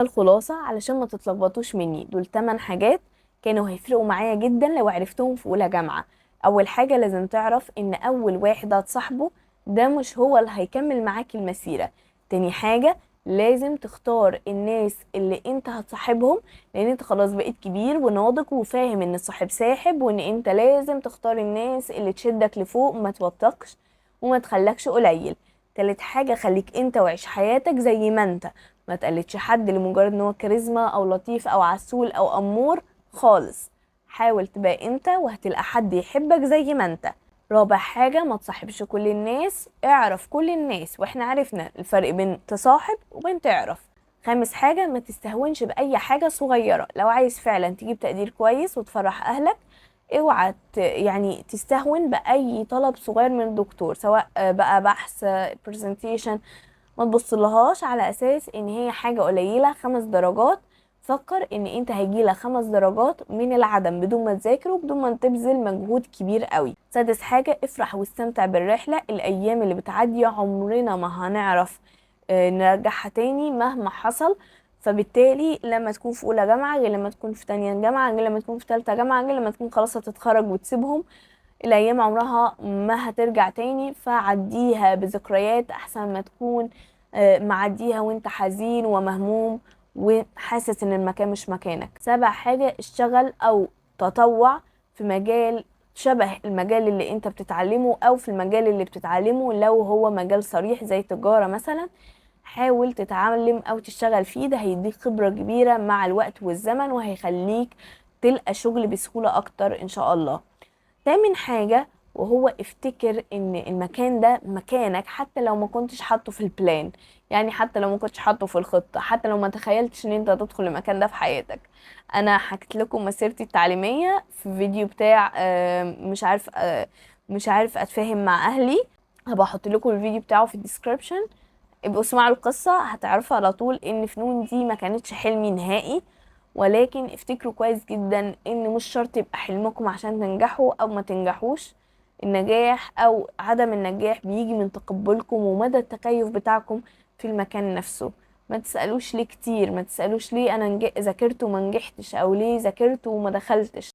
الخلاصة علشان ما تتلخبطوش مني، دول 8 حاجات كانوا هيفرقوا معايا جدا لو عرفتهم في اولى جامعة. اول حاجة لازم تعرف ان اول واحد هتصاحبه ده مش هو اللي هيكمل معاك المسيرة. تاني حاجة لازم تختار الناس اللي انت هتصاحبهم، لان انت خلاص بقيت كبير وناضج وفاهم ان الصاحب ساحب، وان انت لازم تختار الناس اللي تشدك لفوق وما توطكش وما تخلكش قليل. تالت حاجة خليك انت وعيش حياتك زي ما انت، ما تقلدش حد لمجرد ان هو كاريزما او لطيف او عسول او امور خالص. حاول تبقى انت وهتلقى حد يحبك زي ما انت. رابع حاجة ما تصاحبش كل الناس، اعرف كل الناس، واحنا عرفنا الفرق بين تصاحب وبين تعرف. خامس حاجة ما تستهونش بأي حاجة صغيرة، لو عايز فعلا تجيب تقدير كويس وتفرح أهلك اوعى يعني تستهون بأي طلب صغير من الدكتور، سواء بقى بحث presentation. ما تبصلهاش على اساس ان هي حاجة قليلة 5 درجات. فكر ان انت هيجيلك 5 درجات من العدم بدون ما تذاكر وبدون ما تبذل مجهود كبير قوي. سادس حاجة افرح واستمتع بالرحلة، الايام اللي بتعدي عمرنا ما هنعرف نرجعها تاني مهما حصل. فبالتالي لما تكون في اولى جامعة غير لما تكون في تانية جامعة غير لما تكون في تالتة جامعة غير لما تكون خلاص هتتخرج وتسيبهم. الايام عمرها ما هترجع تاني، فعديها بذكريات احسن ما تكون معديها وانت حزين ومهموم وحاسس ان المكان مش مكانك. سابع حاجة اشتغل او تطوع في مجال شبه المجال اللي انت بتتعلمه او في المجال اللي بتتعلمه، لو هو مجال صريح زي تجارة مثلا حاول تتعلم او تشتغل فيه، ده هيديك خبرة كبيرة مع الوقت والزمن وهيخليك تلقى شغل بسهولة اكتر ان شاء الله. تامن حاجة وهو افتكر ان المكان ده مكانك حتى لو ما كنتش حاطه في البلان، يعني حتى لو ما كنتش حاطه في الخطة، حتى لو ما تخيلتش ان انت هتدخل المكان ده في حياتك. انا حكيت لكم مسيرتي التعليمية في فيديو بتاع مش عارف اتفاهم مع اهلي. هبقى احط لكم الفيديو بتاعه في الديسكريبشن، ابقوا اسمعوا القصة هتعرفوا على طول ان فنون دي ما كانتش حلمي نهائي. ولكن افتكروا كويس جدا ان مش شرط يبقى حلمكم عشان تنجحوا او ما تنجحوش. النجاح او عدم النجاح بيجي من تقبلكم ومدى التكيف بتاعكم في المكان نفسه. ما تسألوش ليه كتير، ما تسألوش ليه انا ذاكرت وما نجحتش او ليه ذاكرت وما دخلتش.